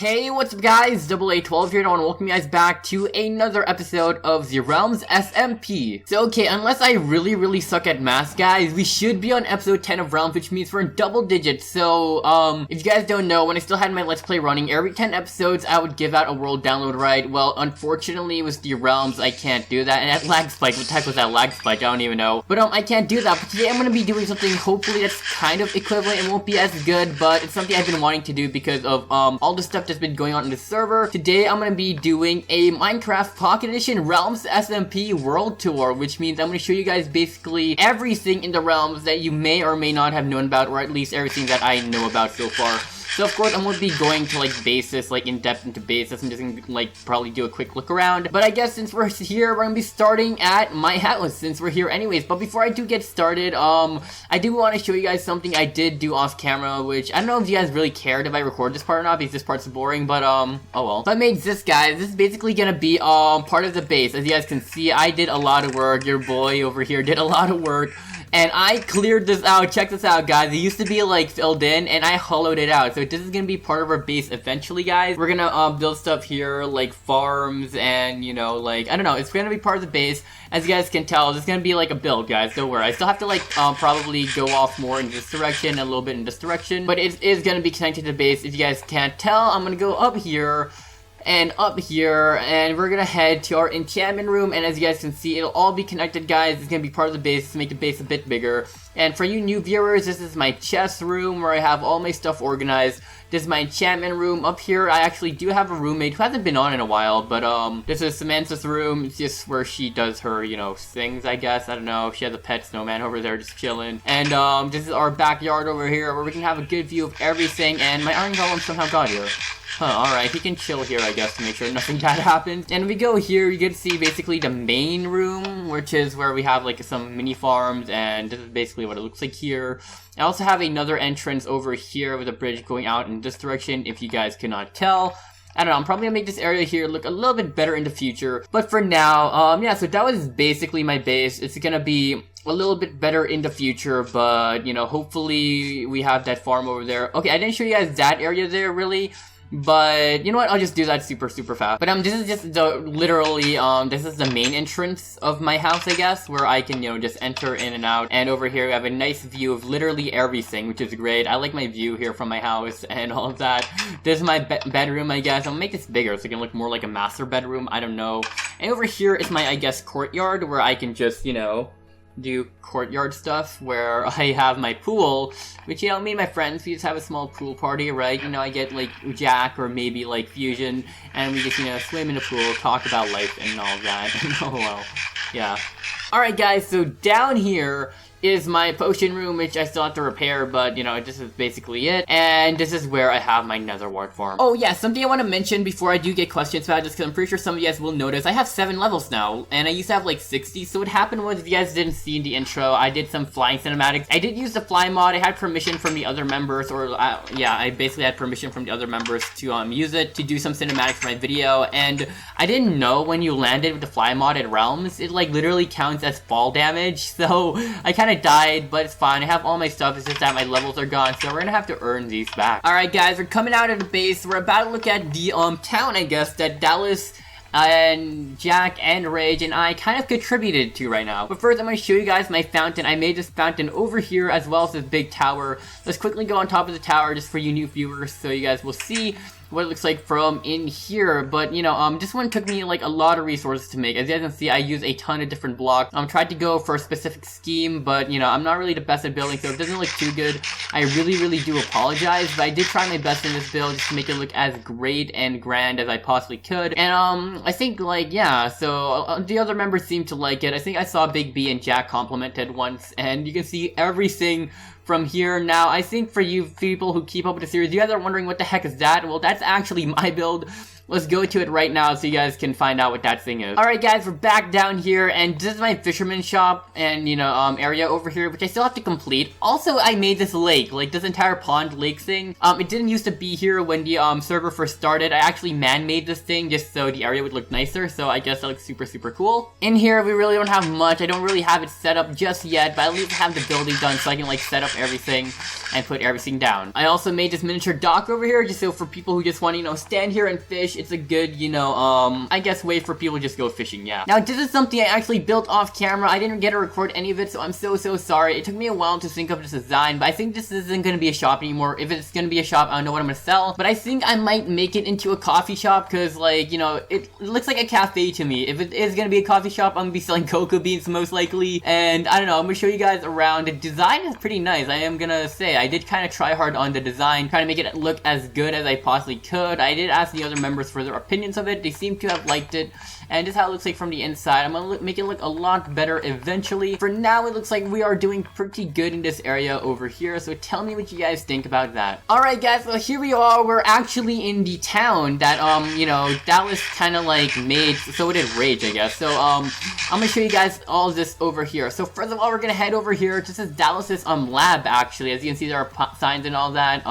Hey, what's up guys, AA12 here and I want to welcome you guys back to another episode of the Realms SMP. So okay, unless I really suck at math guys, we should be on episode 10 of Realms, which means we're in double digits. So, if you guys don't know, when I still had my Let's Play running, every 10 episodes I would give out a world download right. Well, unfortunately with the Realms, I can't do that, and that lag spike, what the heck was that lag spike? I don't even know. But I can't do that, but today I'm going to be doing something hopefully that's kind of equivalent. It won't be as good, but it's something I've been wanting to do because of, all the stuff that's been going on in the server. Today I'm going to be doing a Minecraft Pocket Edition Realms SMP World Tour, which means I'm going to show you guys basically everything in the Realms that you may or may not have known about, or at least everything that I know about so far. So of course I'm going to be going to like basis, like in depth into basis. I'm just going to like probably do a quick look around. But I guess since we're here, we're going to be starting at my house since we're here anyways. But before I do get started, I do want to show you guys something I did do off camera, which I don't know if you guys really cared if I record this part or not because this part's boring, but oh well. So I made this, guys. This is basically going to be part of the base. As you guys can see, I did a lot of work. Your boy over here did a lot of work. And I cleared this out. Check this out, guys. It used to be like filled in and I hollowed it out. So this is gonna be part of our base eventually, guys. We're gonna build stuff here like farms and, you know, like, I don't know, it's gonna be part of the base. As you guys can tell, it's gonna be like a build, guys. Don't worry. I still have to like probably go off more in this direction and a little bit in this direction, but it is gonna be connected to the base. If you guys can't tell, I'm gonna go up here and up here, and we're gonna head to our enchantment room, and as you guys can see, it'll all be connected, guys. It's gonna be part of the base to make the base a bit bigger. And for you new viewers, this is my chest room where I have all my stuff organized. This is my enchantment room. Up here, I actually do have a roommate who hasn't been on in a while, but this is Samantha's room. It's just where she does her, you know, things, I guess. I don't know. She has a pet snowman over there just chilling. And this is our backyard over here where we can have a good view of everything, and my iron golem somehow got here. Huh, alright, he can chill here, I guess, to make sure nothing bad happens. And we go here, you get to see basically the main room, which is where we have, like, some mini farms, and this is basically what it looks like here. I also have another entrance over here with a bridge going out in this direction, if you guys cannot tell. I don't know, I'm probably gonna make this area here look a little bit better in the future. But for now, yeah, so that was basically my base. It's gonna be a little bit better in the future, but, you know, hopefully we have that farm over there. Okay, I didn't show you guys that area there, really. But, you know what, I'll just do that super fast. But, this is just the, literally, this is the main entrance of my house, I guess, where I can, you know, just enter in and out. And over here, we have a nice view of literally everything, which is great. I like my view here from my house and all of that. This is my bedroom, I guess. I'll make this bigger so it can look more like a master bedroom, I don't know. And over here is my, I guess, courtyard, where I can just, you know, do courtyard stuff, where I have my pool, which, you know, me and my friends, we just have a small pool party, right? You know, I get, like, Jack or maybe, like, Fusion, and we just, you know, swim in the pool, talk about life and all that, oh well, yeah. Alright guys, so down here is my potion room, which I still have to repair, but, you know, this is basically it. And this is where I have my nether wart farm. Oh yeah, something I want to mention before I do get questions about this, because I'm pretty sure some of you guys will notice, I have 7 levels now, and I used to have like 60, so what happened was, if you guys didn't see in the intro, I did some flying cinematics. I did use the fly mod. I had permission from the other members, or, yeah, I basically had permission from the other members to, use it to do some cinematics for my video, and I didn't know when you landed with the fly mod at Realms, it, like, literally counts as fall damage, so I kind of died, but it's fine. I have all my stuff. It's just that my levels are gone, so we're gonna have to earn these back. Alright guys, we're coming out of the base. We're about to look at the town, I guess, that Dallas and Jack and Rage and I kind of contributed to right now. But first, I'm going to show you guys my fountain. I made this fountain over here as well as this big tower. Let's quickly go on top of the tower just for you new viewers so you guys will see what it looks like from in here. But, you know, this one took me like a lot of resources to make. As you guys can see, I use a ton of different blocks. Tried to go for a specific scheme, but, you know, I'm not really the best at building, so if it doesn't look too good, I really do apologize. But I did try my best in this build just to make it look as great and grand as I possibly could. And, I think, like, yeah, so the other members seem to like it. I think I saw Big B and Jack complimented once, and you can see everything from here. Now, I think for you people who keep up with the series, you guys are wondering what the heck is that? Well, that's actually my build let's go to it right now so you guys can find out what that thing is. Alright guys, we're back down here, and this is my fisherman shop and, you know, area over here, which I still have to complete. Also, I made this lake, like this entire pond lake thing. It didn't used to be here when the server first started. I actually man-made this thing just so the area would look nicer, so I guess that looks super cool. In here, we really don't have much. I don't really have it set up just yet, but at least I have the building done so I can like set up everything and put everything down. I also made this miniature dock over here just so for people who just want to, you know, stand here and fish. It's a good, you know, I guess way for people to just go fishing, yeah. Now, this is something I actually built off camera. I didn't get to record any of it, so I'm so sorry. It took me a while to think of this design, but I think this isn't going to be a shop anymore. If it's going to be a shop, I don't know what I'm going to sell, but I think I might make it into a coffee shop because, like, you know, it looks like a cafe to me. If it is going to be a coffee shop, I'm going to be selling cocoa beans most likely, and I don't know, I'm going to show you guys around. The design is pretty nice, I am going to say. I did kind of try hard on the design, trying to make it look as good as I possibly could. I did ask the other members for their opinions of it. They seem to have liked it, and this is how it looks like from the inside. I'm gonna make it look a lot better eventually. For now, it looks like we are doing pretty good in this area over here, so tell me what you guys think about that. Alright guys, well here we are. We're actually in the town that, you know, Dallas kind of like made, so did Rage, I guess. So, I'm gonna show you guys all this over here. So first of all, we're gonna head over here. This is Dallas's, lab, actually. As you can see, there are signs and all that,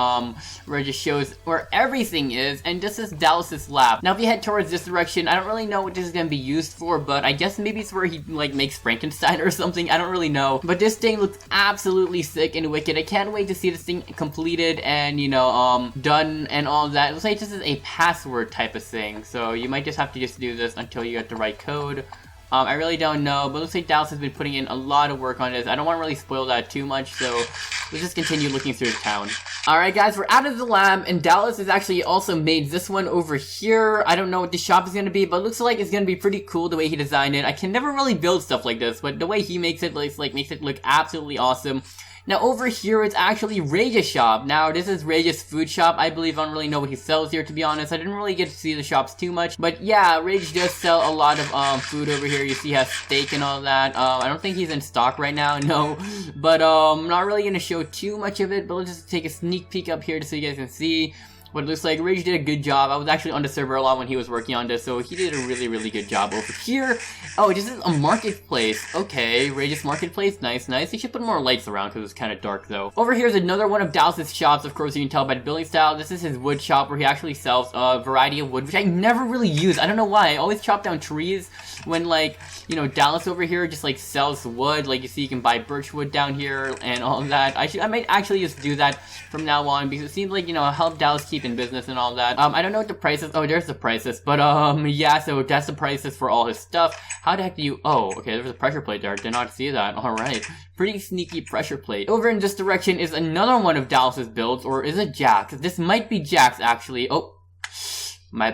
where it just shows where everything is, and this is Dallas's lab. Now, if you head towards this direction, I don't really know what this is gonna be used for, but I guess maybe it's where he, like, makes Frankenstein or something. I don't really know. But this thing looks absolutely sick and wicked. I can't wait to see this thing completed and, you know, done and all that. It looks like this is a password type of thing, so you might just have to just do this until you get the right code. I really don't know, but it looks like Dallas has been putting in a lot of work on this. I don't want to really spoil that too much, so let's just continue looking through the town. Alright guys, we're out of the lab, and Dallas has actually also made this one over here. I don't know what the shop is going to be, but it looks like it's going to be pretty cool the way he designed it. I can never really build stuff like this, but the way he makes it, makes it look absolutely awesome. Now over here, it's actually Rage's shop. Now this is Rage's food shop. I believe I don't really know what he sells here, to be honest. I didn't really get to see the shops too much. But yeah, Rage does sell a lot of food over here. You see he has steak and all that. I don't think he's in stock right now, no. But I'm not really gonna show too much of it, but let's just take a sneak peek up here so you guys can see what it looks like. Rage did a good job. I was actually on the server a lot when he was working on this, so he did a really good job over here. Oh, this is a marketplace. Okay, Rage's marketplace. Nice. He should put more lights around because it's kind of dark though. Over here is another one of Dallas's shops. Of course, you can tell by the building style. This is his wood shop where he actually sells a variety of wood, which I never really use. I don't know why. I always chop down trees when, like, you know, Dallas over here just like sells wood. Like you see, you can buy birch wood down here and all that. I might actually just do that from now on because it seems like, you know, help Dallas keep in business and all that. I don't know what the price is. Oh, there's the prices. But yeah, so that's the prices for all his stuff. How the heck do you... Oh, okay, there's a pressure plate there. I did not see that. Alright. Pretty sneaky pressure plate. Over in this direction is another one of Dallas's builds, or is it Jack's? This might be Jack's, actually. Oh.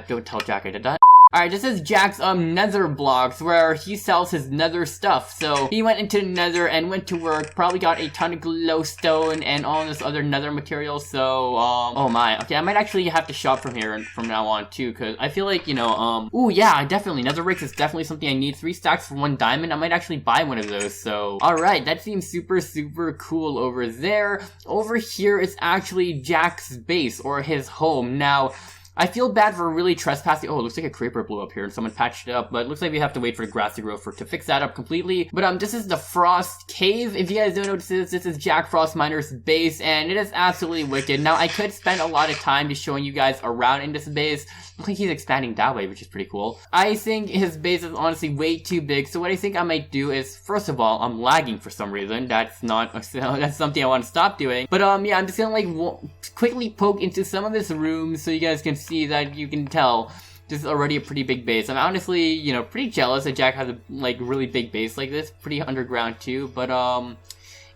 Don't tell Jack I did that. Alright, this is Jack's Nether blocks where he sells his Nether stuff. So he went into Nether and went to work, probably got a ton of glowstone and all this other Nether material. So oh my, okay, I might actually have to shop from here from now on too, because I feel like, you know, ooh yeah, definitely Nether bricks is definitely something I need. 3 stacks for 1 diamond. I might actually buy one of those. So alright, that seems super cool over there. Over here is actually Jack's base, or his home. Now, I feel bad for really trespassing. Oh, it looks like a creeper blew up here and someone patched it up, but it looks like we have to wait for the grass to grow to fix that up completely. But this is the Frost Cave. If you guys don't know what this is Jack Frost Miner's base, and it is absolutely wicked. Now, I could spend a lot of time just showing you guys around in this base. I think he's expanding that way, which is pretty cool. I think his base is honestly way too big, so what I think I might do is, first of all, I'm lagging for some reason. That's something I want to stop doing. But yeah, I'm just gonna like quickly poke into some of this room so you guys can see that you can tell this is already a pretty big base. I'm honestly, you know, pretty jealous that Jack has a like really big base like this, pretty underground too. But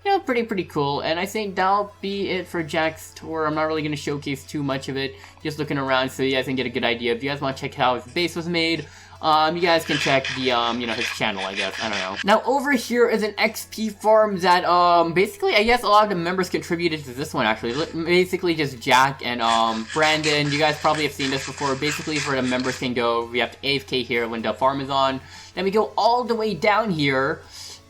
you know, pretty cool. And I think that'll be it for Jack's tour. I'm not really going to showcase too much of it. Just looking around so you guys can get a good idea. If you guys want to check how his base was made, you guys can check the, you know, his channel, I guess. I don't know. Now, over here is an XP farm that, basically, I guess a lot of the members contributed to this one, actually. Basically, just Jack and, Brandon. You guys probably have seen this before. Basically, where the members can go, we have to AFK here when the farm is on. Then we go all the way down here.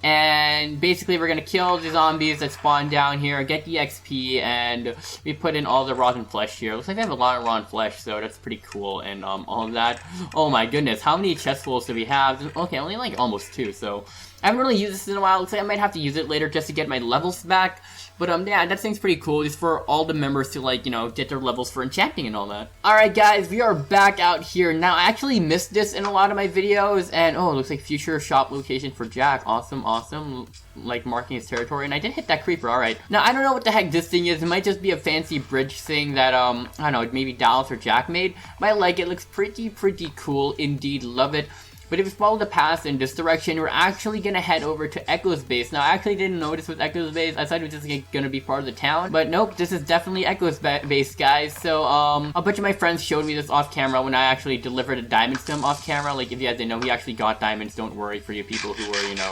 And basically we're gonna kill the zombies that spawn down here, get the XP, and we put in all the rotten flesh here. Looks like they have a lot of rotten flesh, so that's pretty cool, and all of that. Oh my goodness, how many chestfuls do we have? Okay, only like almost 2, so I haven't really used this in a while. Looks like I might have to use it later just to get my levels back. But yeah, that thing's pretty cool. It's for all the members to, like, you know, get their levels for enchanting and all that. Alright guys, we are back out here. Now, I actually missed this in a lot of my videos, and oh, it looks like future shop location for Jack. Awesome, awesome. Like, marking his territory, and I did hit that creeper, alright. Now, I don't know what the heck this thing is. It might just be a fancy bridge thing that, I don't know, maybe Dallas or Jack made. But I like it. It looks pretty cool indeed. Love it. But if we follow the path in this direction, we're actually gonna head over to Echo's base. Now, I actually didn't notice with Echo's base. I thought it was just gonna be part of the town. But nope, this is definitely Echo's base, guys. So, a bunch of my friends showed me this off camera when I actually delivered a diamonds to him off camera. Like, if you guys didn't know, he actually got diamonds. Don't worry for you people who were, you know,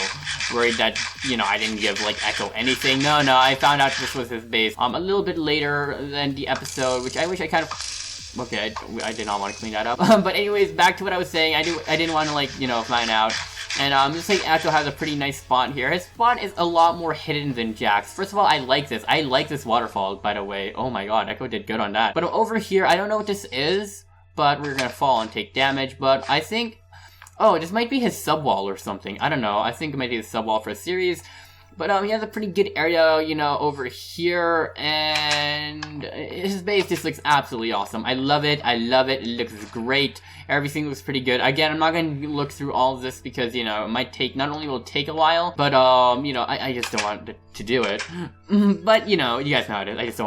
worried that, you know, I didn't give, like, Echo anything. No, I found out this was his base. A little bit later than the episode, which I wish I kind of... Okay, I did not want to clean that up. But anyways, back to what I was saying. I didn't want to, like, you know, find out. And this like Echo has a pretty nice spot here. His spot is a lot more hidden than Jack's. First of all, I like this. I like this waterfall, by the way. Oh my god, Echo did good on that. But over here, I don't know what this is, but we're gonna fall and take damage. But I think... Oh, this might be his subwall or something. I don't know. I think it might be the subwall for a series. But he has a pretty good area, you know, over here, and his base just looks absolutely awesome. I love it. It looks great. Everything looks pretty good. Again, I'm not going to look through all of this because, you know, it might take, not only will it take a while, but, you know, I just don't want to do it. But, you know, you guys know how it is. I just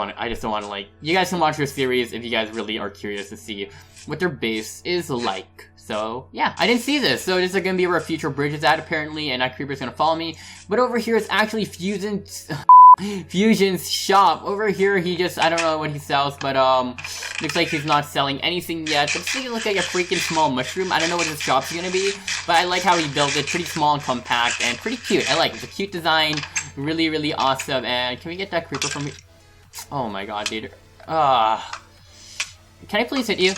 don't want to, like, you guys can watch your series if you guys really are curious to see what their base is like. So, yeah, I didn't see this. So this is going to be where a future bridge is at, apparently, and that creeper's going to follow me. But over here is actually Fusion's shop. Over here, he just, I don't know what he sells, but, looks like he's not selling anything yet. But this thing looks like a freaking small mushroom. I don't know what his shop's going to be, but I like how he built it. Pretty small and compact, and pretty cute. I like it. It's a cute design. Really awesome. And can we get that creeper from me? Oh my god, dude. Can I please hit you?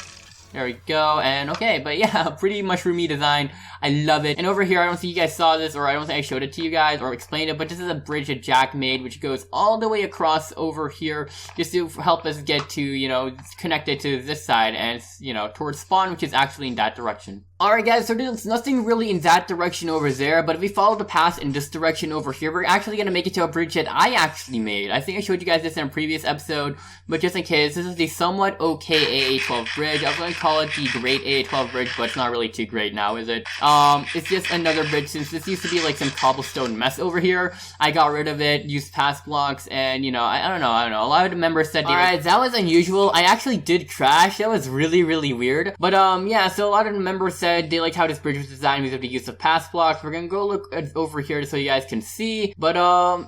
There we go, and okay, but yeah, pretty mushroomy design. I love it. And over here, I don't think you guys saw this, or I don't think I showed it to you guys, or explained it, but this is a bridge that Jack made, which goes all the way across over here, just to help us get to, you know, connected to this side, and, you know, towards spawn, which is actually in that direction. Alright guys, so there's nothing really in that direction over there, but if we follow the path in this direction over here, we're actually gonna make it to a bridge that I actually made. I think I showed you guys this in a previous episode, but just in case, this is the somewhat okay AA12 bridge. I was gonna call it the great AA12 bridge, but it's not really too great now, is it? It's just another bridge, since this used to be like some cobblestone mess over here. I got rid of it, used path blocks, and you know, I don't know. A lot of the members said, alright, that was unusual. I actually did crash. That was really weird. But yeah, so a lot of the members said they liked how this bridge was designed with the use of path blocks. We're gonna go look over here so you guys can see. But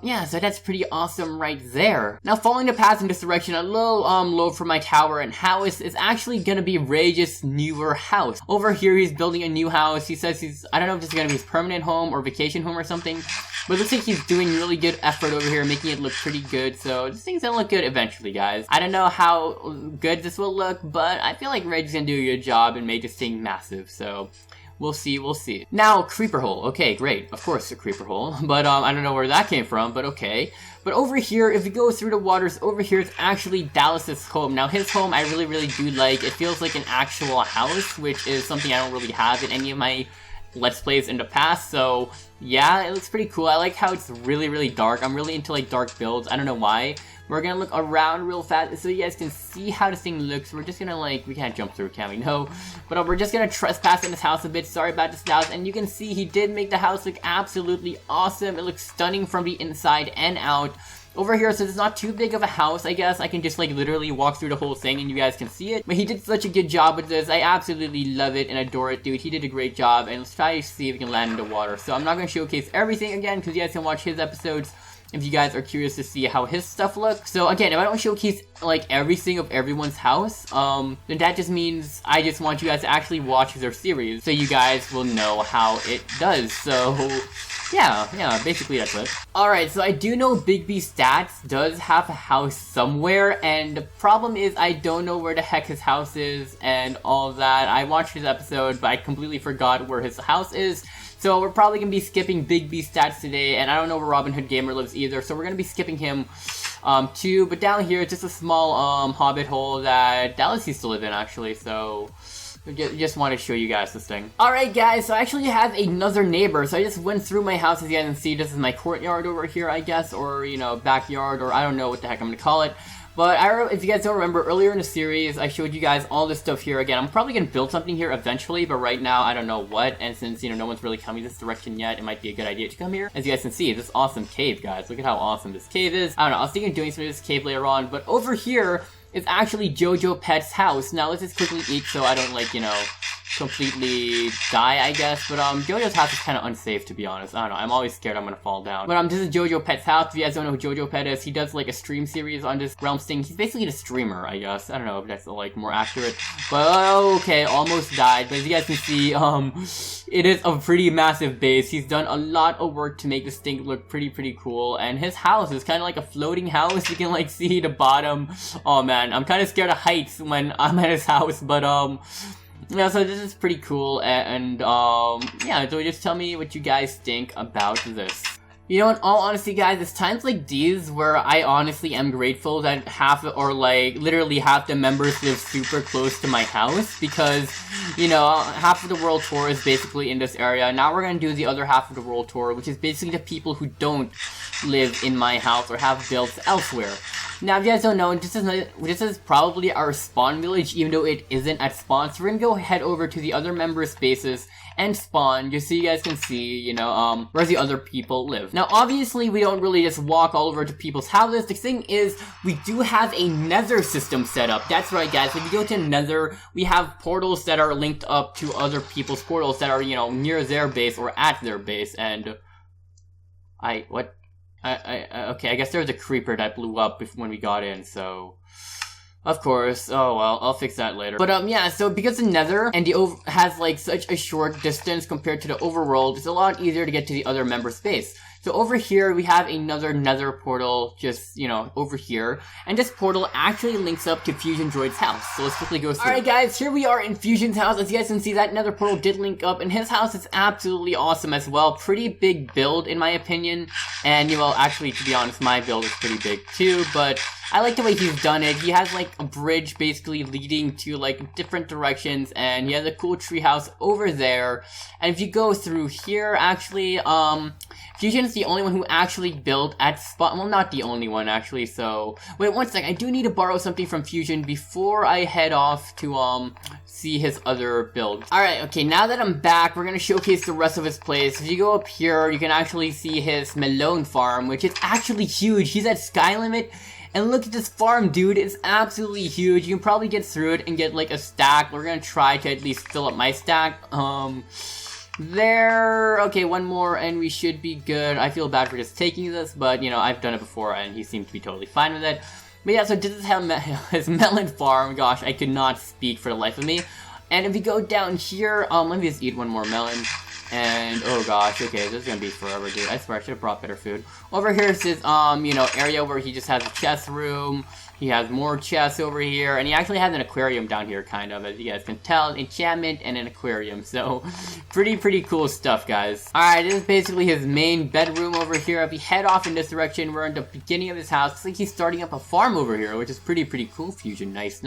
yeah, so that's pretty awesome right there. Now following the path in this direction, a little low for my tower and house is actually gonna be Rage's newer house. Over here he's building a new house. He says I don't know if this is gonna be his permanent home or vacation home or something, but it looks like he's doing really good effort over here, making it look pretty good. So this thing's gonna look good eventually, guys. I don't know how good this will look, but I feel like Rage is gonna do a good job and make this thing massive. So we'll see. Now, creeper hole. Okay, great. Of course, a creeper hole. But I don't know where that came from, but okay. But over here, if we go through the waters, over here is actually Dallas's home. Now, his home I really do like. It feels like an actual house, which is something I don't really have in any of my Let's Plays in the past. So yeah, it looks pretty cool. I like how it's really dark. I'm really into like dark builds. I don't know why. We're gonna look around real fast so you guys can see how this thing looks. We're just gonna like, we can't jump through, can we? No. But we're just gonna trespass in this house a bit. Sorry about this house. And you can see he did make the house look absolutely awesome. It looks stunning from the inside and out. Over here, so it's not too big of a house, I guess. I can just like literally walk through the whole thing and you guys can see it. But he did such a good job with this. I absolutely love it and adore it, dude. He did a great job. And let's try to see if we can land in the water. So I'm not gonna showcase everything again because you guys can watch his episodes if you guys are curious to see how his stuff looks. So again, if I don't showcase like everything of everyone's house, then that just means I just want you guys to actually watch their series so you guys will know how it does. So yeah, basically that's it. Alright, so I do know Big B Stats does have a house somewhere, and the problem is I don't know where the heck his house is and all of that. I watched his episode, but I completely forgot where his house is. So we're probably gonna be skipping Big B stats today, and I don't know where Robin Hood Gamer lives either, so we're gonna be skipping him too. But down here, it's just a small hobbit hole that Dallas used to live in, actually, so just want to show you guys this thing. Alright guys, so I actually have another neighbor. So I just went through my house. As you guys can see, this is my courtyard over here, I guess, or, you know, backyard, or I don't know what the heck I'm gonna call it. But if you guys don't remember, earlier in the series, I showed you guys all this stuff here. Again, I'm probably going to build something here eventually, but right now, I don't know what. And since, you know, no one's really coming this direction yet, it might be a good idea to come here. As you guys can see, this awesome cave, guys. Look at how awesome this cave is. I don't know, I was thinking of doing some of this cave later on, but over here is actually Jojo Pet's house. Now, let's just quickly eat so I don't, like, you know, completely die, I guess. But Jojo's house is kind of unsafe, to be honest. I don't know, I'm always scared I'm gonna fall down. But this is Jojo Pet's house. If you guys don't know who Jojo Pet is, he does like a stream series on this Realms thing. He's basically a streamer, I guess. I don't know if that's like more accurate. But okay, almost died. But as you guys can see, it is a pretty massive base. He's done a lot of work to make this thing look pretty cool. And his house is kind of like a floating house. You can like see the bottom. Oh man, I'm kind of scared of heights when I'm at his house. But yeah, so this is pretty cool, and yeah, so just tell me what you guys think about this. You know, in all honesty, guys, it's times like these where I honestly am grateful that literally half the members live super close to my house, because, you know, half of the world tour is basically in this area. Now we're gonna do the other half of the world tour, which is basically the people who don't live in my house or have builds elsewhere. Now, if you guys don't know, this is probably our spawn village, even though it isn't at spawn. So we're gonna go head over to the other members' bases and spawn, just so you guys can see, you know, where the other people live. Now, obviously, we don't really just walk all over to people's houses. The thing is, we do have a Nether system set up. That's right, guys. If you go to Nether, we have portals that are linked up to other people's portals that are, you know, near their base or at their base. And okay, I guess there was a creeper that blew up when we got in, so of course. Oh well, I'll fix that later. But yeah, so because the Nether and the has like such a short distance compared to the overworld, it's a lot easier to get to the other member space. So over here, we have another Nether portal, just, you know, over here. And this portal actually links up to Fusion Droid's house. So let's quickly go through. Alright guys, here we are in Fusion's house. As you guys can see, that Nether portal did link up. And his house is absolutely awesome as well. Pretty big build, in my opinion. And, you know, actually, to be honest, my build is pretty big too. But I like the way he's done it. He has, like, a bridge basically leading to, like, different directions. And he has a cool treehouse over there. And if you go through here, actually, Fusion is the only one who actually built at spot. Well, not the only one, actually, so wait one sec. I do need to borrow something from Fusion before I head off to see his other build. Alright, okay, now that I'm back, we're gonna showcase the rest of his place. If you go up here, you can actually see his melon farm, which is actually huge. He's at sky limit. And look at this farm, dude. It's absolutely huge. You can probably get through it and get like a stack. We're gonna try to at least fill up my stack. There. Okay, one more and we should be good. I feel bad for just taking this, but, you know, I've done it before and he seemed to be totally fine with it. But yeah, so this is how his melon farm. Gosh, I could not speak for the life of me. And if you go down here, let me just eat one more melon. And, oh gosh, okay, this is gonna be forever, dude. I swear, I should have brought better food. Over here is his, you know, area where he just has a chest room. He has more chests over here, and he actually has an aquarium down here, kind of, as you guys can tell. Enchantment and an aquarium, so pretty cool stuff, guys. Alright, this is basically his main bedroom over here. If we head off in this direction, we're in the beginning of his house. Looks like he's starting up a farm over here, which is pretty cool, Fusion. Nice.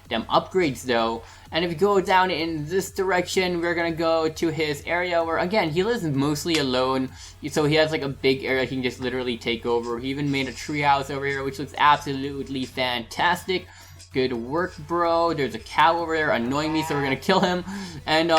Them upgrades, though. And if you go down in this direction, we're gonna go to his area where, again, he lives mostly alone. So he has like a big area he can just literally take over. He even made a treehouse over here, which looks absolutely fantastic. Good work, bro. There's a cow over there annoying me, so we're gonna kill him. And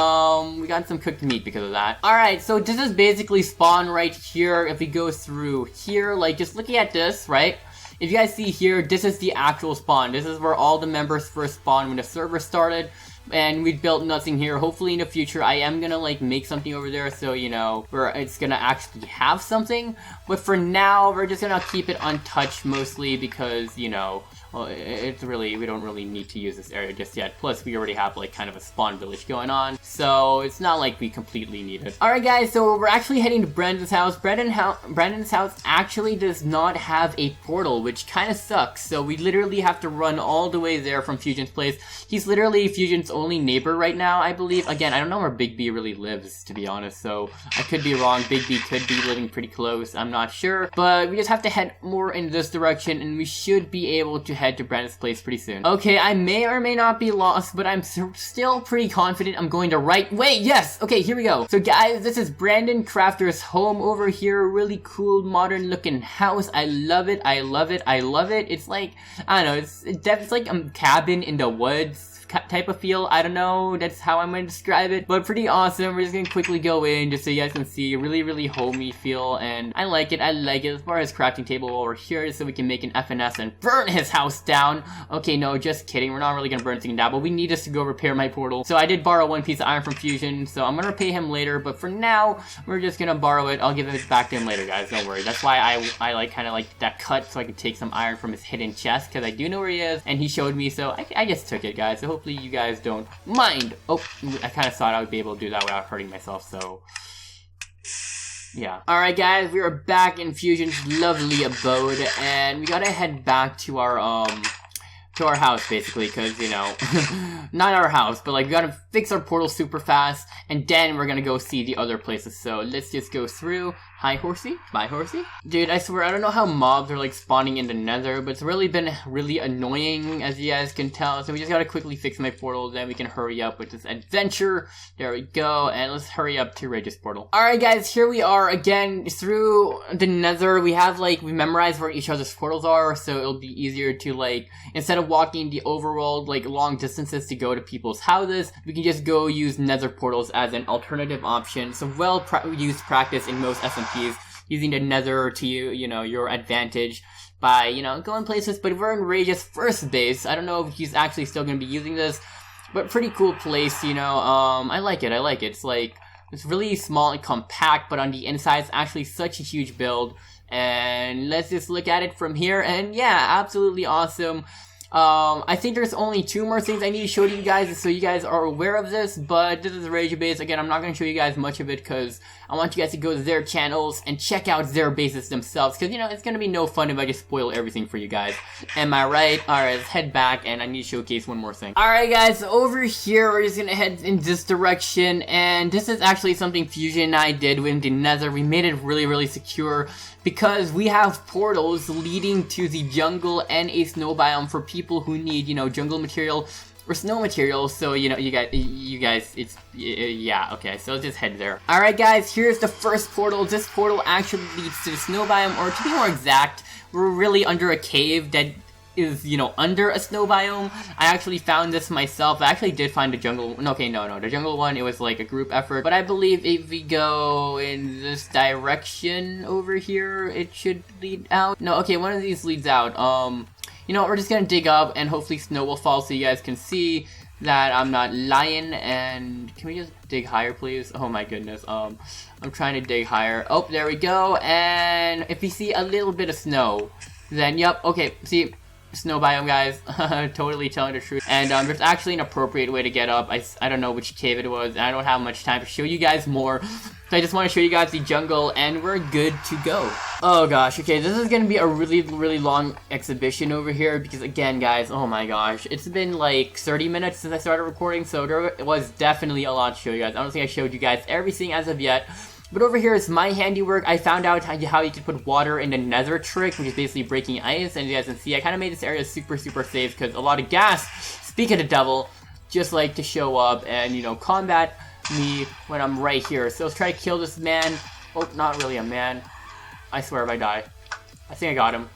we got some cooked meat because of that. Alright, so this is basically spawn right here. If we go through here, like, just looking at this, right? If you guys see here, this is the actual spawn. This is where all the members first spawned when the server started. And we built nothing here. Hopefully in the future, I am gonna, like, make something over there so, you know, where it's gonna actually have something. But for now, we're just gonna keep it untouched mostly because, you know, well, it's really, we don't really need to use this area just yet. Plus, we already have like kind of a spawn village going on, so it's not like we completely need it. Alright guys, so we're actually heading to Brandon's house. Brandon's house actually does not have a portal, which kind of sucks, so we literally have to run all the way there from Fusion's place. He's literally Fusion's only neighbor right now, I believe. Again, I don't know where Big B really lives, to be honest, so I could be wrong. Big B could be living pretty close, I'm not sure, but we just have to head more in this direction, and we should be able to head to Brandon's place pretty soon. Okay, I may or may not be lost, but I'm still pretty confident I'm going the right way. Yes! Okay, here we go. So guys, this is Brandon Crafter's home over here. Really cool, modern looking house. I love it, I love it, I love it. It's like, I don't know, it's like a cabin in the woods type of feel. I don't know, that's how I'm gonna describe it, but pretty awesome. We're just gonna quickly go in just so you guys can see. Really homey feel, and I like it, As far as crafting table over here, so we can make an FNS and burn his house down. Okay, no, just kidding, we're not really gonna burn things down, but we need this to go repair my portal. So I did borrow one piece of iron from Fusion, so I'm gonna repay him later, but for now, we're just gonna borrow it. I'll give it back to him later, guys, don't worry. That's why I like kind of like that cut, so I could take some iron from his hidden chest, because I do know where he is, and he showed me, so I just took it, guys. So hopefully you guys don't mind. Oh, I kind of thought I would be able to do that without hurting myself, so yeah. Alright guys, we are back in Fusion's lovely abode, and we gotta head back to our house, basically, because, you know, not our house, but, like, we gotta fix our portal super fast, and then we're gonna go see the other places, so let's just go through. Hi, horsey. Bye, horsey. Dude, I swear, I don't know how mobs are, like, spawning in the Nether, but it's really been really annoying, as you guys can tell, so we just gotta quickly fix my portal, then we can hurry up with this adventure. There we go, and let's hurry up to Rage's portal. Alright, guys, here we are again through the Nether. We have, like, we memorized where each other's portals are, so it'll be easier to, like, instead of walking the overworld, like, long distances to go to people's houses, we can just go use Nether portals as an alternative option. So well-used practice in most SMPs, using the Nether to, you know, your advantage by, you know, going places. But we're in Rage's first base. I don't know if he's actually still going to be using this, but pretty cool place, you know. I like it. It's like, it's really small and compact, but on the inside it's actually such a huge build. And let's just look at it from here, and yeah, absolutely awesome. I think there's only 2 more things I need to show to you guys, so you guys are aware of this, but this is the Rage base. Again, I'm not going to show you guys much of it, because I want you guys to go to their channels and check out their bases themselves, because, you know, it's going to be no fun if I just spoil everything for you guys. Am I right? Alright, let's head back, and I need to showcase one more thing. Alright guys, over here, we're just going to head in this direction, and this is actually something Fusion and I did with the Nether. We made it really secure, because we have portals leading to the jungle and a snow biome for people who need, you know, jungle material or snow material. So, you know, you guys, it's, yeah, okay, so let's just head there. Alright guys, here's the first portal. This portal actually leads to the snow biome, or to be more exact, we're really under a cave that is, you know, under a snow biome. I actually found this myself. I actually did find the jungle. Okay, no, the jungle one, it was like a group effort. But I believe if we go in this direction over here, it should lead out. No, okay, one of these leads out. You know what, we're just gonna dig up, and hopefully snow will fall so you guys can see that I'm not lying. And can we just dig higher, please? Oh my goodness. I'm trying to dig higher. Oh, there we go. And if we see a little bit of snow, then yep, okay, see, snow biome, guys. Totally telling the truth. And there's actually an appropriate way to get up. I don't know which cave it was, and I don't have much time to show you guys more, so I just want to show you guys the jungle, and we're good to go. Oh gosh, okay, this is gonna be a really long exhibition over here, because again, guys, oh my gosh, it's been like 30 minutes since I started recording, so there was definitely a lot to show you guys. I don't think I showed you guys everything as of yet. But over here is my handiwork. I found out how you can put water in the Nether trick, which is basically breaking ice. And as you guys can see, I kind of made this area super safe, because a lot of gas, speak of the devil, just like to show up and, you know, combat me when I'm right here. So let's try to kill this man. Oh, not really a man. I swear if I die. I think I got him.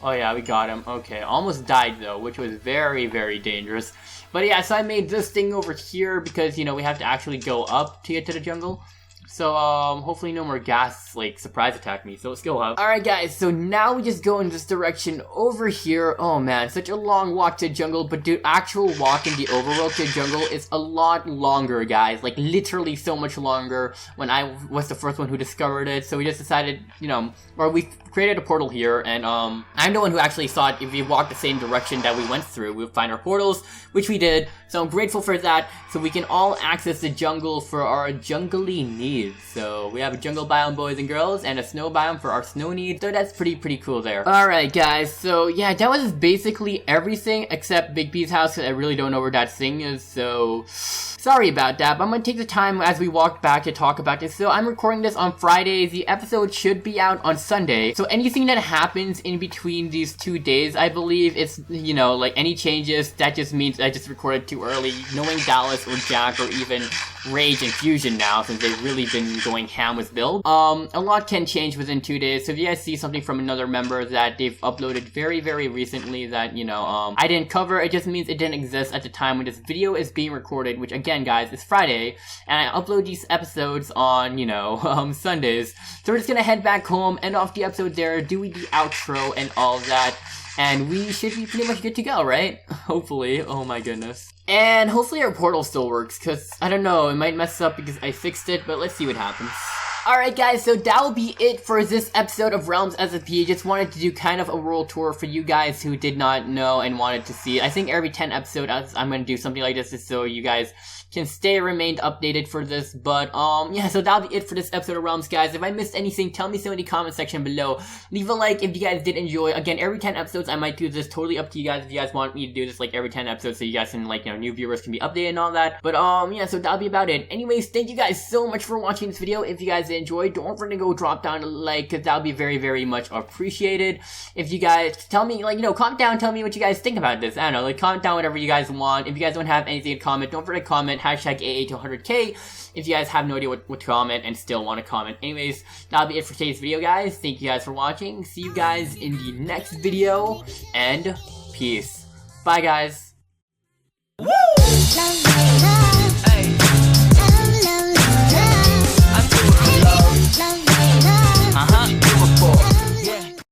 Oh yeah, we got him. Okay, almost died though, which was very dangerous. But yeah, so I made this thing over here because, you know, we have to actually go up to get to the jungle. So, hopefully no more gas, like, surprise attack me, so let's go up. Alright guys, so now we just go in this direction over here. Oh man, such a long walk to jungle, but dude, actual walk in the overworld to jungle is a lot longer, guys. Like, literally so much longer when I was the first one who discovered it, so we just decided, you know, or we created a portal here, and, I'm the one who actually thought if we walked the same direction that we went through, we would find our portals, which we did, so I'm grateful for that, so we can all access the jungle for our jungly needs. So we have a jungle biome, boys and girls, and a snow biome for our snow needs, so that's pretty cool there. Alright guys, so yeah, that was basically everything except Big B's house, because I really don't know where that thing is, so sorry about that, but I'm gonna take the time as we walk back to talk about this. So I'm recording this on Friday, the episode should be out on Sunday, so anything that happens in between these 2 days, I believe it's, you know, like any changes, that just means I just recorded too early, knowing Dallas or Jack or even Rage and Fusion now, since they've really been going ham with build. A lot can change within 2 days, so if you guys see something from another member that they've uploaded very recently that, you know, I didn't cover, it just means it didn't exist at the time when this video is being recorded, which again, guys, it's Friday, and I upload these episodes on, you know, Sundays. So we're just gonna head back home, end off the episode there, do the outro and all that, and we should be pretty much good to go, right? Hopefully. Oh my goodness. And hopefully our portal still works, because, I don't know, it might mess up because I fixed it, but let's see what happens. Alright guys, so that will be it for this episode of Realms SMP. Just wanted to do kind of a world tour for you guys who did not know and wanted to see. I think every 10 episodes I'm going to do something like this just so you guys can remained updated for this, but yeah, so that'll be it for this episode of Realms, guys. If I missed anything, tell me so in the comment section below. Leave a like if you guys did enjoy. Again, every 10 episodes I might do this, totally up to you guys if you guys want me to do this like every 10 episodes so you guys can, like, you know, new viewers can be updated and all that. But yeah, so that'll be about it. Anyways, thank you guys so much for watching this video. If you guys did enjoy, don't forget to go drop down a like, because that'll be very much appreciated. If you guys tell me, like, you know, comment down, tell me what you guys think about this. I don't know, like, comment down whatever you guys want. If you guys don't have anything to comment, don't forget to comment hashtag AA to 100k if you guys have no idea what to comment and still want to comment. Anyways, that'll be it for today's video, guys. Thank you guys for watching. See you guys in the next video, and peace. Bye, guys. Woo!